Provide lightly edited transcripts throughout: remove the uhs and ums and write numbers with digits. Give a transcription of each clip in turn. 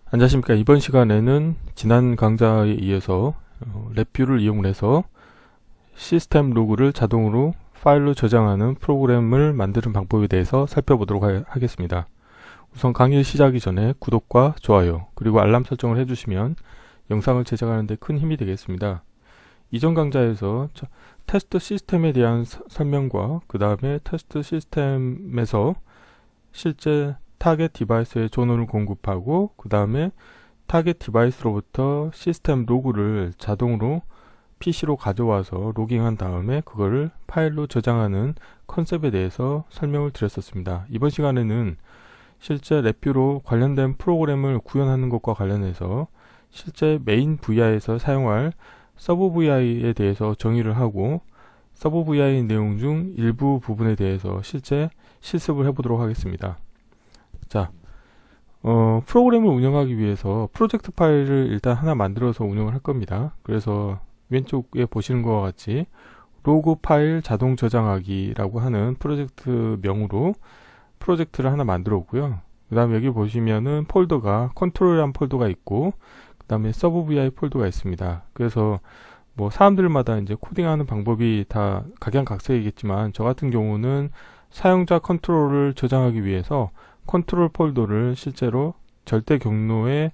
안녕하십니까. 이번 시간에는 지난 강좌에 이어서 랩뷰를 이용해서 시스템 로그를 자동으로 파일로 저장하는 프로그램을 만드는 방법에 대해서 살펴보도록 하겠습니다. 우선 강의 시작하기 전에 구독과 좋아요 그리고 알람 설정을 해주시면 영상을 제작하는 데 큰 힘이 되겠습니다. 이전 강좌에서 테스트 시스템에 대한 설명과 그 다음에 테스트 시스템에서 실제 타겟 디바이스에 존을 공급하고 그 다음에 타겟 디바이스로부터 시스템 로그를 자동으로 PC로 가져와서 로깅한 다음에 그거를 파일로 저장하는 컨셉에 대해서 설명을 드렸었습니다. 이번 시간에는 실제 랩뷰로 관련된 프로그램을 구현하는 것과 관련해서 실제 메인 VI에서 사용할 서브 VI에 대해서 정의를 하고 서브 VI 내용 중 일부 부분에 대해서 실제 실습을 해보도록 하겠습니다. 자, 프로그램을 운영하기 위해서 프로젝트 파일을 일단 하나 만들어서 운영을 할 겁니다. 그래서 왼쪽에 보시는 것과 같이 로그 파일 자동 저장하기 라고 하는 프로젝트 명으로 프로젝트를 하나 만들었고요. 그 다음에 여기 보시면은 폴더가 컨트롤이라는 폴더가 있고 그 다음에 서브 vi 폴더가 있습니다. 그래서 뭐 사람들마다 이제 코딩하는 방법이 다 각양각색이겠지만 저 같은 경우는 사용자 컨트롤을 저장하기 위해서 컨트롤 폴더를 실제로 절대 경로에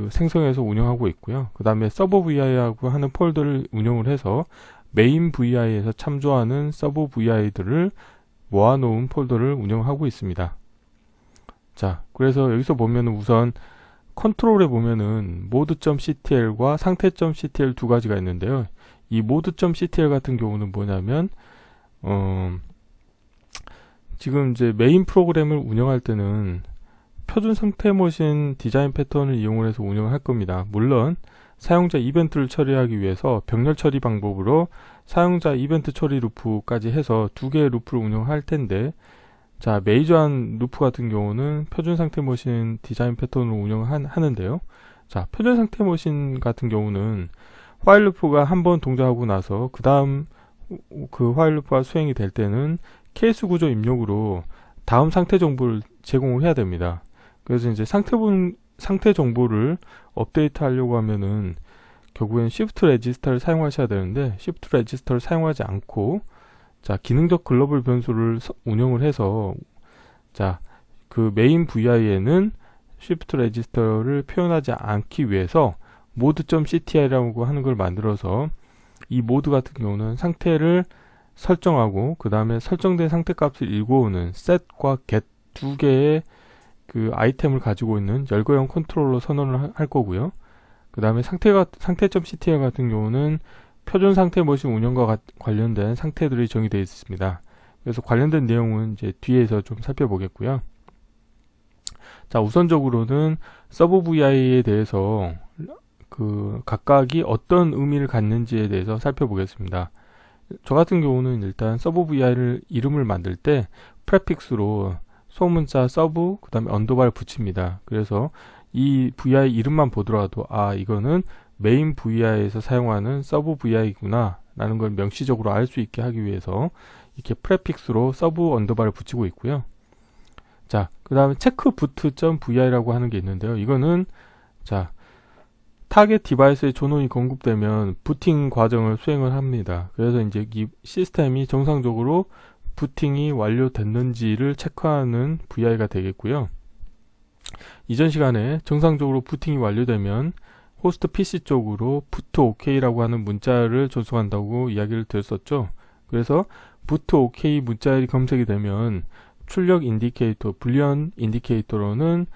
생성해서 운영하고 있고요. 그 다음에 서브 vi라고 하는 폴더를 운영을 해서 메인 vi에서 참조하는 서브 vi들을 모아놓은 폴더를 운영하고 있습니다. 자, 그래서 여기서 보면은 우선 컨트롤에 보면은 mode.ctl과 상태.ctl 두 가지가 있는데요. 이 mode.ctl 같은 경우는 뭐냐면 지금 이제 메인 프로그램을 운영할 때는 표준 상태 머신 디자인 패턴을 이용을 해서 운영을 할 겁니다. 물론 사용자 이벤트를 처리하기 위해서 병렬 처리 방법으로 사용자 이벤트 처리 루프까지 해서 두 개의 루프를 운영할 텐데, 자, 메이저한 루프 같은 경우는 표준 상태 머신 디자인 패턴으로 운영하는데요. 자, 표준 상태 머신 같은 경우는 while 루프가 한번 동작하고 나서 그 다음 그 while 루프가 수행이 될 때는 케이스 구조 입력으로 다음 상태 정보를 제공을 해야 됩니다. 그래서 이제 상태 정보를 업데이트 하려고 하면은 결국엔 shift register를 사용하셔야 되는데 shift register를 사용하지 않고 자, 기능적 글로벌 변수를 운영을 해서 자, 그 메인 vi에는 shift register를 표현하지 않기 위해서 mode.ctl이라고 하는 걸 만들어서 이 모드 같은 경우는 상태를 설정하고 그 다음에 설정된 상태 값을 읽어오는 set과 get 두 개의 그 아이템을 가지고 있는 열거형 컨트롤러 선언을 할 거고요. 그 다음에 상태.ctl 같은 경우는 표준 상태 머신 운영과 관련된 상태들이 정의되어 있습니다. 그래서 관련된 내용은 이제 뒤에서 좀 살펴보겠고요. 자, 우선적으로는 서브 vi에 대해서 그 각각이 어떤 의미를 갖는지에 대해서 살펴보겠습니다. 저 같은 경우는 일단 서브 vi를 이름을 만들 때 프레픽스로 소문자 서브 그 다음에 언더바를 붙입니다. 그래서 이 vi 이름만 보더라도 아, 이거는 메인 vi에서 사용하는 서브 vi구나 라는 걸 명시적으로 알 수 있게 하기 위해서 이렇게 프레픽스로 서브 언더바를 붙이고 있고요. 자, 그 다음에 checkboot.vi라고 하는 게 있는데요. 이거는 자, 타겟 디바이스에 존원이 공급되면 부팅 과정을 수행을 합니다. 그래서 이제 이 시스템이 정상적으로 부팅이 완료됐는지를 체크하는 vi가 되겠고요. 이전 시간에 정상적으로 부팅이 완료되면 호스트 PC 쪽으로 boot OK라고 하는 문자를 전송한다고 이야기를 드렸었죠. 그래서 boot OK 문자열이 검색이 되면 출력 인디케이터, 불리언 인디케이터로는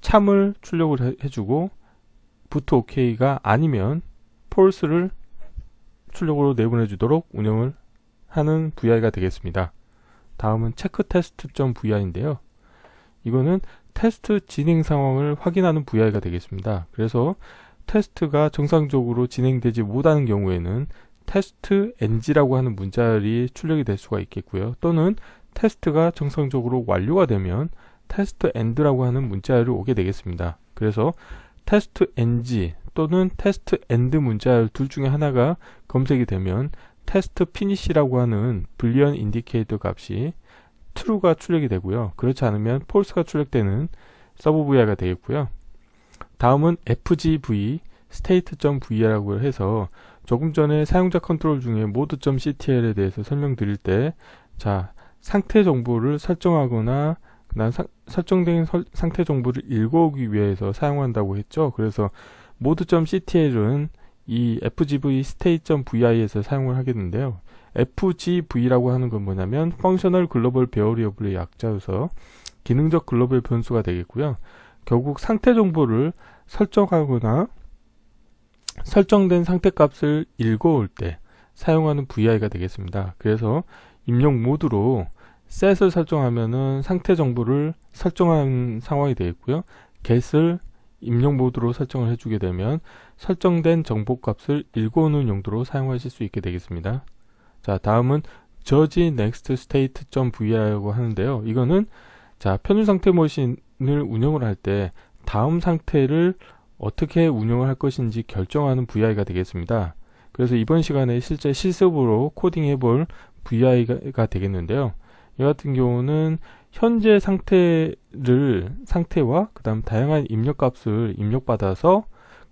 참을 출력을 해주고 boot OK가 아니면 false를 출력으로 내보내 주도록 운영을 하는 vi가 되겠습니다. 다음은 checktest.vi인데요. 이거는 테스트 진행 상황을 확인하는 vi가 되겠습니다. 그래서 테스트가 정상적으로 진행되지 못하는 경우에는 테스트 ng라고 하는 문자열이 출력이 될 수가 있겠고요. 또는 테스트가 정상적으로 완료가 되면 테스트 end라고 하는 문자열이 오게 되겠습니다. 그래서 테스트 ng 또는 테스트 end 문자열 둘 중에 하나가 검색이 되면 테스트 finish라고 하는 불리언 인디케이터 값이 true가 출력이 되고요. 그렇지 않으면 false가 출력되는 서브 vi가 되겠고요. 다음은 fgv state.v라고 해서 조금 전에 사용자 컨트롤 중에 mode.ctl에 대해서 설명드릴 때, 자, 상태 정보를 설정하거나 그다음 설정된 상태 정보를 읽어오기 위해서 사용한다고 했죠. 그래서 mode.ctl은 이 fgv state.vi에서 사용을 하겠는데요. fgv라고 하는 건 뭐냐면 Functional Global Variable의 약자여서 기능적 글로벌 변수가 되겠고요. 결국 상태 정보를 설정하거나 설정된 상태 값을 읽어올 때 사용하는 vi가 되겠습니다. 그래서 입력 모드로 set을 설정하면은 상태 정보를 설정한 상황이 되겠고요. get을 입력 모드로 설정을 해주게 되면 설정된 정보 값을 읽어오는 용도로 사용하실 수 있게 되겠습니다. 자, 다음은 judge next state.v라고 하는데요. 이거는 자, 표준 상태 머신을 운영을 할 때 다음 상태를 어떻게 운영을 할 것인지 결정하는 vi가 되겠습니다. 그래서 이번 시간에 실제 실습으로 코딩해 볼 vi가 되겠는데요. 이 같은 경우는 현재 상태와 그 다음 다양한 입력값을 입력받아서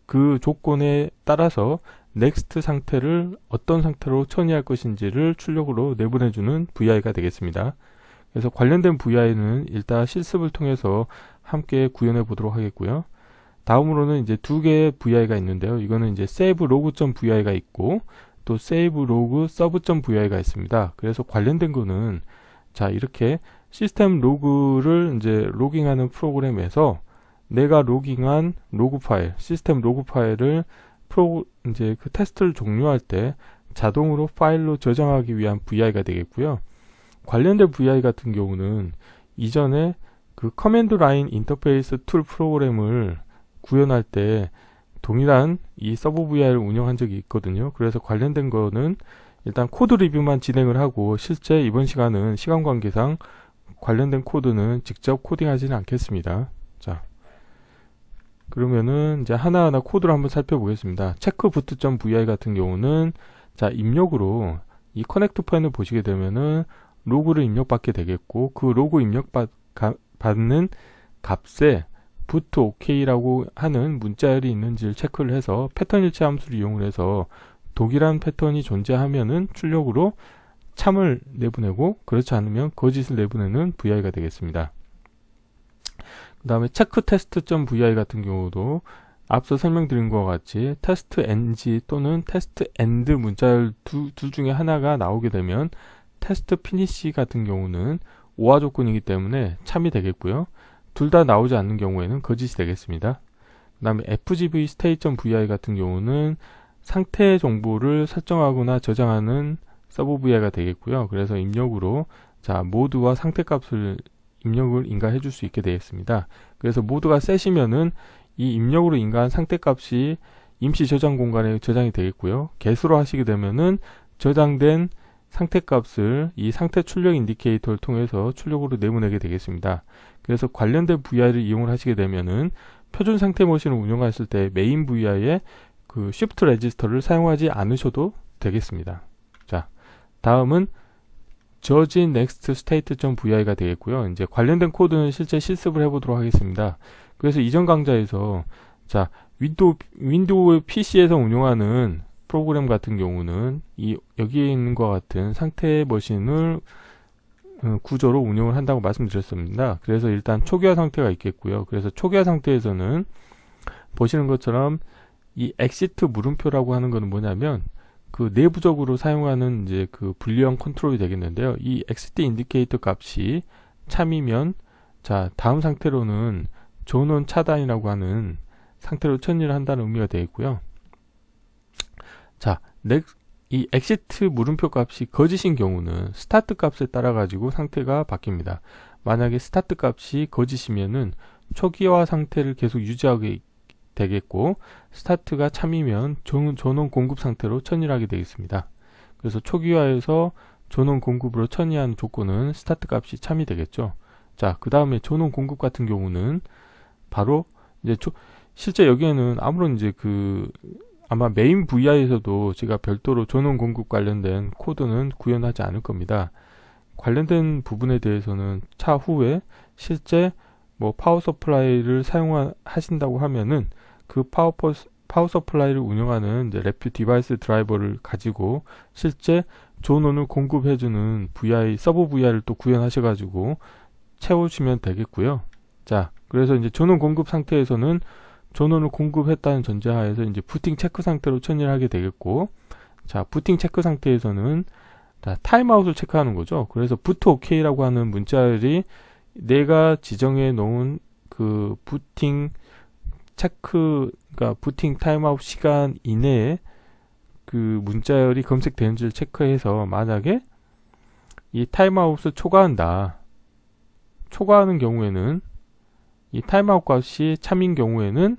그 조건에 따라서 next 상태를 어떤 상태로 처리할 것인지를 출력으로 내보내주는 vi가 되겠습니다. 그래서 관련된 vi는 일단 실습을 통해서 함께 구현해 보도록 하겠고요. 다음으로는 이제 두 개의 vi가 있는데요. 이거는 이제 save log.vi가 있고 또 save log sub.vi가 있습니다. 그래서 관련된 거는 자, 이렇게 시스템 로그를 이제 로깅하는 프로그램에서 내가 로깅한 로그 파일, 시스템 로그 파일을 이제 그 테스트를 종료할 때 자동으로 파일로 저장하기 위한 vi가 되겠고요. 관련된 vi 같은 경우는 이전에 그 커맨드 라인 인터페이스 툴 프로그램을 구현할 때 동일한 이 서브 vi를 운영한 적이 있거든요. 그래서 관련된 거는 일단 코드 리뷰만 진행을 하고 실제 이번 시간은 시간 관계상 관련된 코드는 직접 코딩하지는 않겠습니다. 자, 그러면은 이제 하나하나 코드를 한번 살펴보겠습니다. checkboot.vi 같은 경우는 자, 입력으로 이 커넥트 파일을 보시게 되면은 로그를 입력받게 되겠고 그 로그 입력받는 값에 boot ok라고 하는 문자열이 있는지를 체크를 해서 패턴 일치 함수를 이용을 해서 동일한 패턴이 존재하면은 출력으로 참을 내보내고 그렇지 않으면 거짓을 내보내는 vi가 되겠습니다. 그 다음에 checktest.vi 같은 경우도 앞서 설명드린 것과 같이 test-ng 또는 test-end 문자열 둘 중에 하나가 나오게 되면 test-finish 같은 경우는 오화 조건이기 때문에 참이 되겠고요. 둘 다 나오지 않는 경우에는 거짓이 되겠습니다. 그 다음에 fgv state.vi 같은 경우는 상태 정보를 설정하거나 저장하는 서브 vi가 되겠고요. 그래서 입력으로 자, 모드와 상태 값을 입력을 인가해 줄 수 있게 되겠습니다. 그래서 모드가 set이면은 이 입력으로 인가한 상태 값이 임시 저장 공간에 저장이 되겠고요. get으로 하시게 되면은 저장된 상태 값을 이 상태 출력 인디케이터를 통해서 출력으로 내보내게 되겠습니다. 그래서 관련된 vi를 이용을 하시게 되면은 표준 상태 머신을 운영하실 때 메인 vi에 그 shift 레지스터를 사용하지 않으셔도 되겠습니다. 자, 다음은 judge next state.vi가 되겠고요. 이제 관련된 코드는 실제 실습을 해보도록 하겠습니다. 그래서 이전 강좌에서 자, 윈도우 PC에서 운영하는 프로그램 같은 경우는 여기에 있는 것 같은 상태 머신을 구조로 운영을 한다고 말씀드렸습니다. 그래서 일단 초기화 상태가 있겠고요. 그래서 초기화 상태에서는 보시는 것처럼 이 exit 물음표라고 하는 것은 뭐냐면 그 내부적으로 사용하는 이제 그 분리형 컨트롤이 되겠는데요. 이 exit 인디케이터 값이 참이면 자, 다음 상태로는 전원 차단이라고 하는 상태로 처리를 한다는 의미가 되겠고요. 자, 이 exit 물음표 값이 거짓인 경우는 start 값에 따라 가지고 상태가 바뀝니다. 만약에 start 값이 거짓이면은 초기화 상태를 계속 유지하게 되겠고 스타트가 참이면 전원 공급 상태로 처리하게 되겠습니다. 그래서 초기화에서 전원 공급으로 처리하는 조건은 스타트 값이 참이 되겠죠. 자, 그 다음에 전원 공급 같은 경우는 바로 이제 실제 여기에는 아무런 이제 아마 메인 vi에서도 제가 별도로 전원 공급 관련된 코드는 구현하지 않을 겁니다. 관련된 부분에 대해서는 차후에 실제 뭐 파워 서플라이를 사용하신다고 하면은 그 파워 서플라이를 운영하는 이제 래피 디바이스 드라이버를 가지고 실제 존온을 공급해주는 서버 VI를 또 구현하셔가지고 채워주면 되겠고요. 자, 그래서 이제 존온 공급 상태에서는 존온을 공급했다는 전제하에서 이제 부팅 체크 상태로 처리를 하게 되겠고, 자, 부팅 체크 상태에서는 타임아웃을 체크하는 거죠. 그래서 부트 OK라고 하는 문자열이 내가 지정해 놓은 그 부팅 체크, 그러니까 부팅 타임아웃 시간 이내에 그 문자열이 검색되는지를 체크해서 만약에 이 타임아웃을 초과하는 경우에는 이 타임아웃 값이 참인 경우에는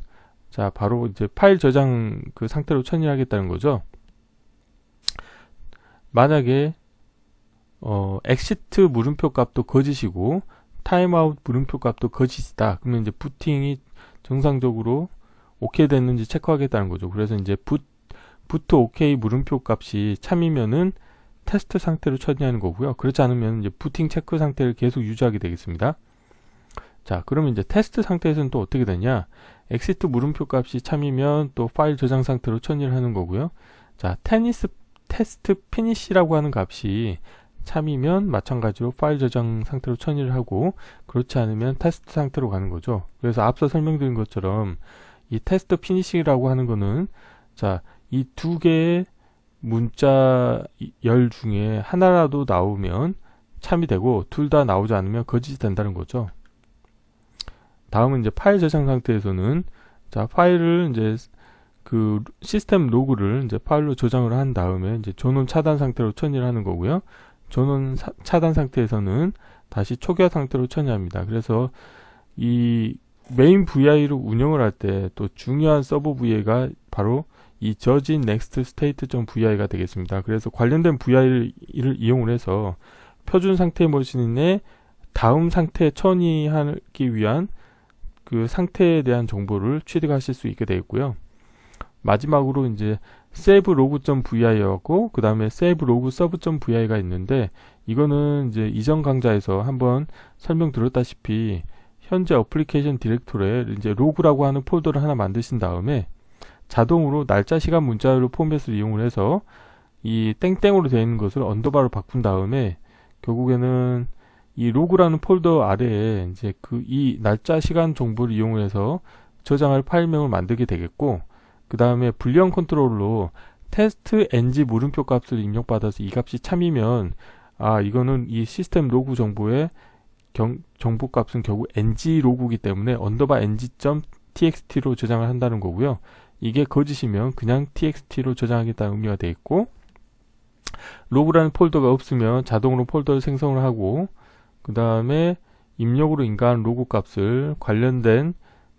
자 바로 이제 파일 저장 그 상태로 처리하겠다는 거죠. 만약에 엑시트 물음표 값도 거짓이고 타임아웃 물음표 값도 거짓이다. 그러면 이제 부팅이 정상적으로 오케이 됐는지 체크하겠다는 거죠. 그래서 이제 부트 오케이 물음표 값이 참이면은 테스트 상태로 처리하는 거고요. 그렇지 않으면 이제 부팅 체크 상태를 계속 유지하게 되겠습니다. 자, 그러면 이제 테스트 상태에서는 또 어떻게 되냐? 엑시트 물음표 값이 참이면 또 파일 저장 상태로 처리를 하는 거고요. 자, 테스트 피니시라고 하는 값이 참이면 마찬가지로 파일 저장 상태로 처리를 하고, 그렇지 않으면 테스트 상태로 가는 거죠. 그래서 앞서 설명드린 것처럼 이 테스트 피니시라고 하는 거는 자, 이 두 개의 문자 열 중에 하나라도 나오면 참이 되고 둘 다 나오지 않으면 거짓이 된다는 거죠. 다음은 이제 파일 저장 상태에서는 자, 파일을 이제 그 시스템 로그를 이제 파일로 저장을 한 다음에 이제 존온 차단 상태로 처리를 하는 거고요. 존온 차단 상태에서는 다시 초기화 상태로 처리합니다. 그래서 이 메인 VI를 운영을 할 때 또 중요한 서버 VI가 바로 이 저진 넥스트 스테이트.vi가 되겠습니다. 그래서 관련된 VI를 이용을 해서 표준 상태 머신의 다음 상태에 처리하기 위한 그 상태에 대한 정보를 취득하실 수 있게 되겠고요. 마지막으로 이제 save log.vi하고 그 다음에 save log serve.vi가 있는데, 이거는 이제 이전 강좌에서 한번 설명드렸다시피 현재 어플리케이션 디렉토리에 이제 로그라고 하는 폴더를 하나 만드신 다음에 자동으로 날짜 시간 문자열로 포맷을 이용을 해서 이 땡땡으로 되어 있는 것을 언더바로 바꾼 다음에 결국에는 이 로그라는 폴더 아래에 이제 이 날짜 시간 정보를 이용해서 저장할 파일명을 만들게 되겠고, 그 다음에 불리언 컨트롤로 테스트 ng 물음표 값을 입력받아서 이 값이 참이면 이거는 이 시스템 로그 정보의 정보 값은 결국 ng 로그이기 때문에 언더바 ng.txt로 저장을 한다는 거고요. 이게 거짓이면 그냥 txt로 저장하겠다는 의미가 되어 있고, 로그라는 폴더가 없으면 자동으로 폴더를 생성을 하고, 그 다음에 입력으로 인가한 로그 값을 관련된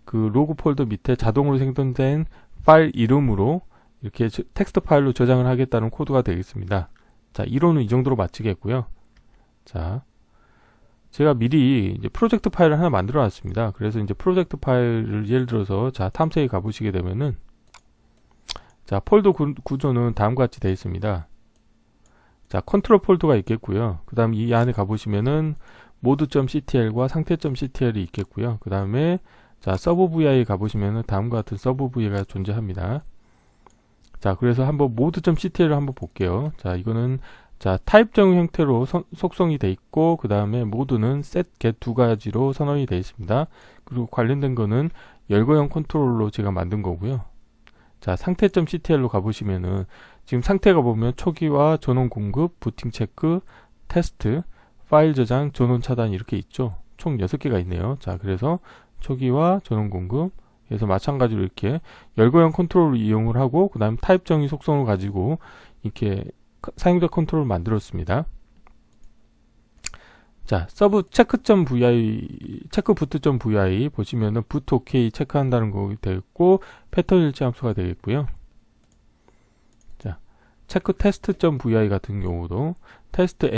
그 로그 폴더 밑에 자동으로 생성된 파일 이름으로 이렇게 텍스트 파일로 저장을 하겠다는 코드가 되겠습니다. 자, 이론은 이 정도로 마치겠고요. 자, 제가 미리 이제 프로젝트 파일을 하나 만들어 놨습니다. 그래서 이제 프로젝트 파일을 예를 들어서 자, 탐색에 가보시게 되면은 자, 폴더 구조는 다음과 같이 되어 있습니다. 자, 컨트롤 폴더가 있겠고요. 그 다음 이 안에 가보시면은 mode.ctl과 상태.ctl이 있겠고요. 그 다음에 자, 서버 VI에 가보시면은 다음과 같은 서버 VI가 존재합니다. 자, 그래서 한번 mode.ctl을 한번 볼게요. 자, 이거는 자, 타입정 형태로 속성이 되어 있고, 그 다음에 모드는 set, get 두 가지로 선언이 되어 있습니다. 그리고 관련된 거는 열거형 컨트롤로 제가 만든 거고요. 자, 상태.ctl로 가보시면은 지금 상태가 보면 초기화, 전원 공급, 부팅 체크, 테스트, 파일 저장, 전원 차단 이렇게 있죠. 총 6개가 있네요. 자, 그래서 초기화, 전원 공급 해서 마찬가지로 이렇게 열거형 컨트롤을 이용을 하고, 그 다음 타입 정의 속성을 가지고 이렇게 사용자 컨트롤을 만들었습니다. 자, 서브 체크부트.vi 보시면은 부트 오케이 체크한다는 거 되겠고, 패턴 일치 함수가 되겠고요. 자, 체크 테스트.vi 같은 경우도 테스트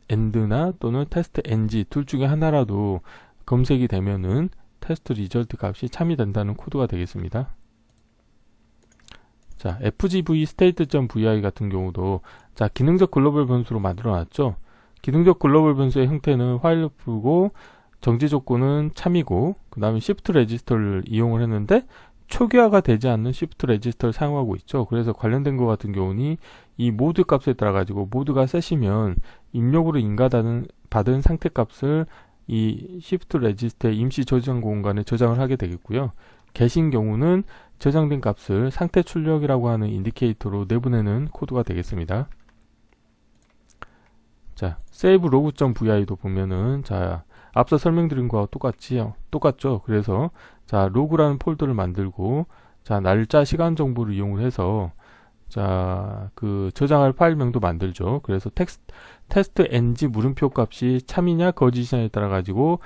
end나 또는 테스트 ng 둘 중에 하나라도 검색이 되면은 테스트 리절트 값이 참이 된다는 코드가 되겠습니다. 자, fgv state.vi 같은 경우도 자, 기능적 글로벌 변수로 만들어 놨죠. 기능적 글로벌 변수의 형태는 while loop고 정지 조건은 참이고, 그 다음에 시프트 레지스터를 이용을 했는데 초기화가 되지 않는 시프트 레지스터를 사용하고 있죠. 그래서 관련된 것 같은 경우는 이 모드 값에 따라 가지고 모드가 셋이면 입력으로 받은 상태 값을 이 시프트 레지스터의 임시 저장 공간에 저장을 하게 되겠고요. get인 경우는 저장된 값을 상태 출력이라고 하는 인디케이터로 내보내는 코드가 되겠습니다. 자, save log.vi도 보면은, 자, 앞서 설명드린 거와 똑같죠. 그래서, 자, 로그라는 폴더를 만들고, 자, 날짜, 시간 정보를 이용을 해서, 자, 그 저장할 파일명도 만들죠. 그래서 테스트 ng 물음표 값이 참이냐 거짓이냐에 따라 가지고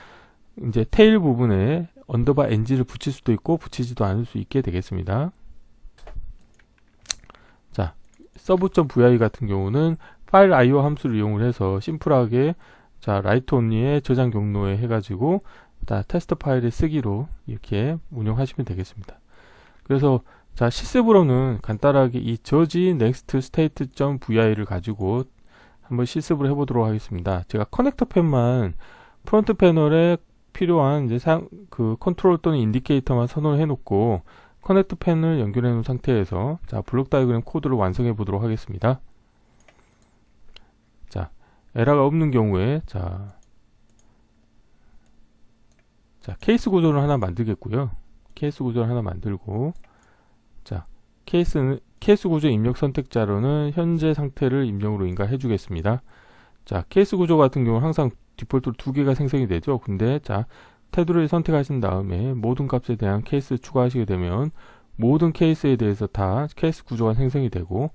이제 테일 부분에 언더바 ng를 붙일 수도 있고 붙이지도 않을 수 있게 되겠습니다. 자, serve.vi 같은 경우는 파일 IO 함수를 이용을 해서 심플하게, 자, write only의 저장 경로에 해가지고 테스트 파일을 쓰기로 이렇게 운영하시면 되겠습니다. 그래서, 자, 실습으로는 간단하게 이 judge next state.vi를 가지고 한번 실습을 해보도록 하겠습니다. 제가 커넥터 펜만 프론트 패널에 필요한 이제 그 컨트롤 또는 인디케이터만 선언을 해놓고 커넥터 펜을 연결해 놓은 상태에서, 자, 블록 다이어그램 코드를 완성해 보도록 하겠습니다. 자, 에러가 없는 경우에, 자, 케이스 구조를 하나 만들겠고요. 케이스 구조를 하나 만들고, 자, 케이스 구조 입력 선택자로는 현재 상태를 입력으로 인가해 주겠습니다. 자, 케이스 구조 같은 경우는 항상 디폴트로 2개가 생성이 되죠. 근데, 자, 테두리를 선택하신 다음에 모든 값에 대한 케이스를 추가하시게 되면 모든 케이스에 대해서 다 케이스 구조가 생성이 되고,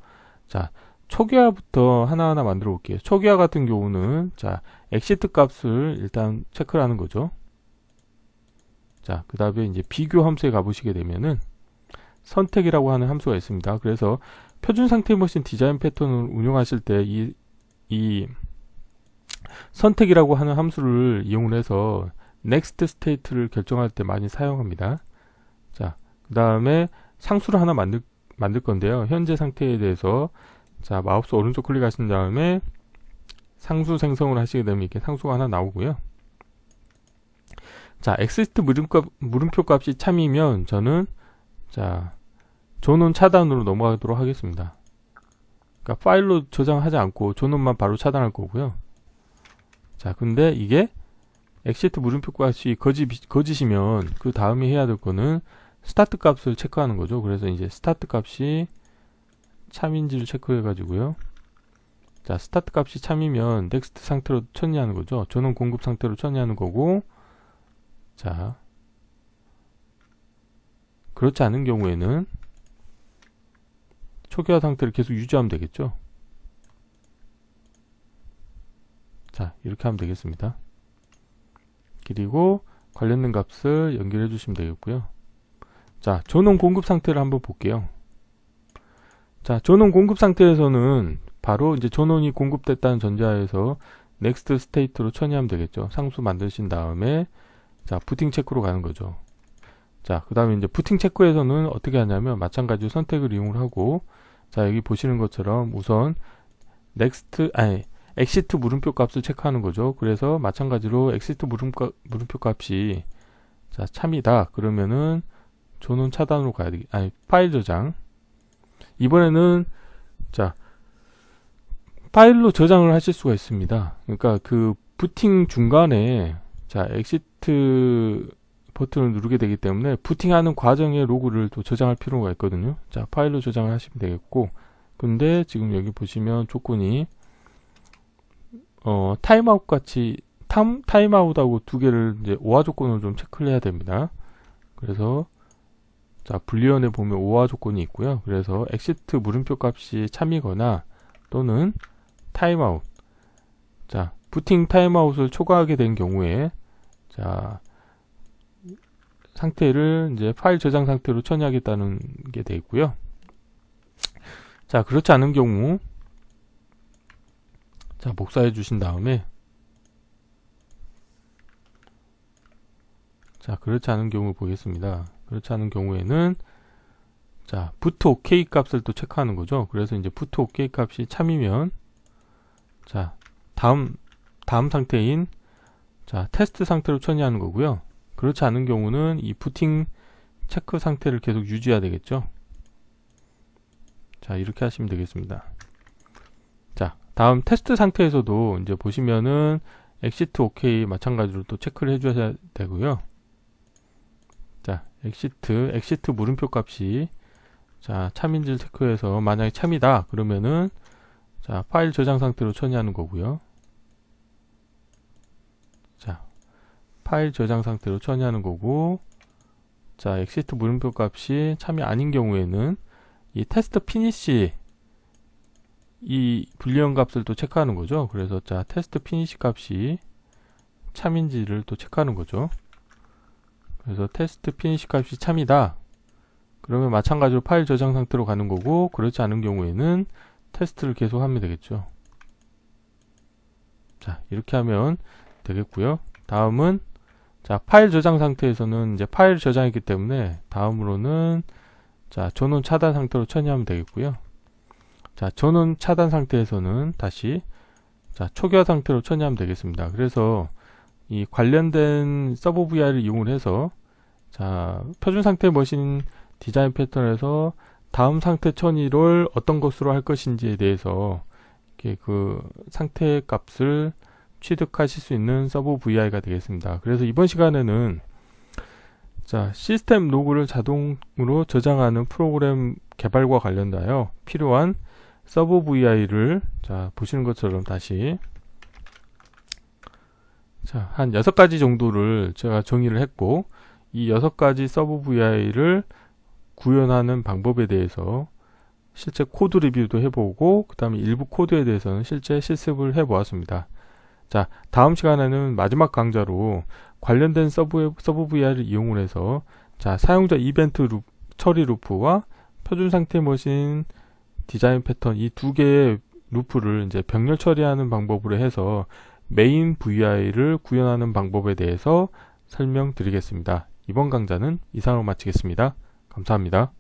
자, 초기화부터 하나하나 만들어 볼게요. 초기화 같은 경우는, 자, exit 값을 일단 체크를 하는 거죠. 자, 그 다음에 이제 비교 함수에 가보시게 되면은 선택이라고 하는 함수가 있습니다. 그래서 표준 상태 머신 디자인 패턴을 운영하실 때 이 선택이라고 하는 함수를 이용을 해서 next state를 결정할 때 많이 사용합니다. 자, 그 다음에 상수를 하나 만들 건데요. 현재 상태에 대해서, 자, 마우스 오른쪽 클릭하신 다음에 상수 생성을 하시게 되면 이렇게 상수가 하나 나오고요. 자, exit 물음표 값이 참이면 저는, 자, 존온 차단으로 넘어가도록 하겠습니다. 그러니까 파일로 저장하지 않고 존온만 바로 차단할 거고요. 자, 근데 이게 exit 물음표 값이 거짓이면 그 다음에 해야 될 거는 스타트 값을 체크하는 거죠. 그래서 이제 스타트 값이 참인지를 체크해 가지고요. 자, 스타트 값이 참이면 넥스트 상태로 처리하는 거죠. 존온 공급 상태로 처리하는 거고, 자, 그렇지 않은 경우에는 초기화 상태를 계속 유지하면 되겠죠. 자, 이렇게 하면 되겠습니다. 그리고 관련된 값을 연결해 주시면 되겠고요. 자, 존온 공급 상태를 한번 볼게요. 자, 존온 공급 상태에서는 바로 이제 존온이 공급됐다는 전제하에서 next state로 처리하면 되겠죠. 상수 만드신 다음에, 자, 부팅 체크로 가는 거죠. 자, 그 다음에 이제 부팅 체크에서는 어떻게 하냐면 마찬가지로 선택을 이용을 하고, 자, 여기 보시는 것처럼 우선 exit 물음표 값을 체크하는 거죠. 그래서 마찬가지로 exit 물음표 값이, 자, 참이다. 그러면은 존온 차단으로 가야 되겠, 파일 저장. 이번에는, 자, 파일로 저장을 하실 수가 있습니다. 그러니까 그 부팅 중간에, 자, exit 버튼을 누르게 되기 때문에 부팅하는 과정의 로그를 또 저장할 필요가 있거든요. 자, 파일로 저장을 하시면 되겠고, 근데 지금 여기 보시면 조건이 타임아웃 같이 타임아웃하고 2개를 이제 오화 조건을 좀 체크를 해야 됩니다. 그래서, 자, 불리언에 보면 오화 조건이 있고요. 그래서 exit 물음표 값이 참이거나 또는 타임아웃, 자, 부팅 타임아웃을 초과하게 된 경우에, 자, 상태를 이제 파일 저장 상태로 처리하겠다는 게 되어 있고요. 자, 그렇지 않은 경우, 자, 복사해 주신 다음에, 자, 그렇지 않은 경우 보겠습니다. 그렇지 않은 경우에는, 자, put OK 값을 또 체크하는 거죠. 그래서 이제 put OK 값이 참이면, 자, 다음 상태인 자, 테스트 상태로 처리하는 거고요. 그렇지 않은 경우는 이 부팅 체크 상태를 계속 유지해야 되겠죠. 자, 이렇게 하시면 되겠습니다. 자, 다음 테스트 상태에서도 이제 보시면은 exit OK 마찬가지로 또 체크를 해주셔야 되고요. 자, exit 물음표 값이 자, 참인지를 체크해서 만약에 참이다 그러면은 자, 파일 저장 상태로 처리하는 거고요. 자, 파일 저장 상태로 처리하는 거고, 자, exit 물음표 값이 참이 아닌 경우에는 이 테스트 피니시 이 불리언 값을 또 체크하는 거죠. 그래서 자, 테스트 피니시 값이 참인지를 또 체크하는 거죠. 그래서 테스트 피니시 값이 참이다 그러면 마찬가지로 파일 저장 상태로 가는 거고, 그렇지 않은 경우에는 테스트를 계속 하면 되겠죠. 자, 이렇게 하면 되겠고요. 다음은 자, 파일 저장 상태에서는 이제 파일 저장했기 때문에 다음으로는 자, 전원 차단 상태로 처리하면 되겠고요. 자, 전원 차단 상태에서는 다시 자, 초기화 상태로 처리하면 되겠습니다. 그래서 이 관련된 서버 VR을 이용을 해서 자, 표준 상태 머신 디자인 패턴에서 다음 상태 처리를 어떤 것으로 할 것인지에 대해서 이렇게 그 상태 값을 취득하실 수 있는 서버 VR가 되겠습니다. 그래서 이번 시간에는 자, 시스템 로그를 자동으로 저장하는 프로그램 개발과 관련하여 필요한 서버 VI를 자, 보시는 것처럼 다시 자, 한 6가지 정도를 제가 정의를 했고, 이 6가지 서버 VI를 구현하는 방법에 대해서 실제 코드 리뷰도 해보고, 그 다음에 일부 코드에 대해서는 실제 실습을 해보았습니다. 자, 다음 시간에는 마지막 강좌로 관련된 서버 VI를 이용을 해서 자, 사용자 이벤트 처리 루프와 표준 상태 머신 디자인 패턴 이 두 개의 루프를 이제 병렬 처리하는 방법으로 해서 메인 VI를 구현하는 방법에 대해서 설명드리겠습니다. 이번 강좌는 이상으로 마치겠습니다. 감사합니다.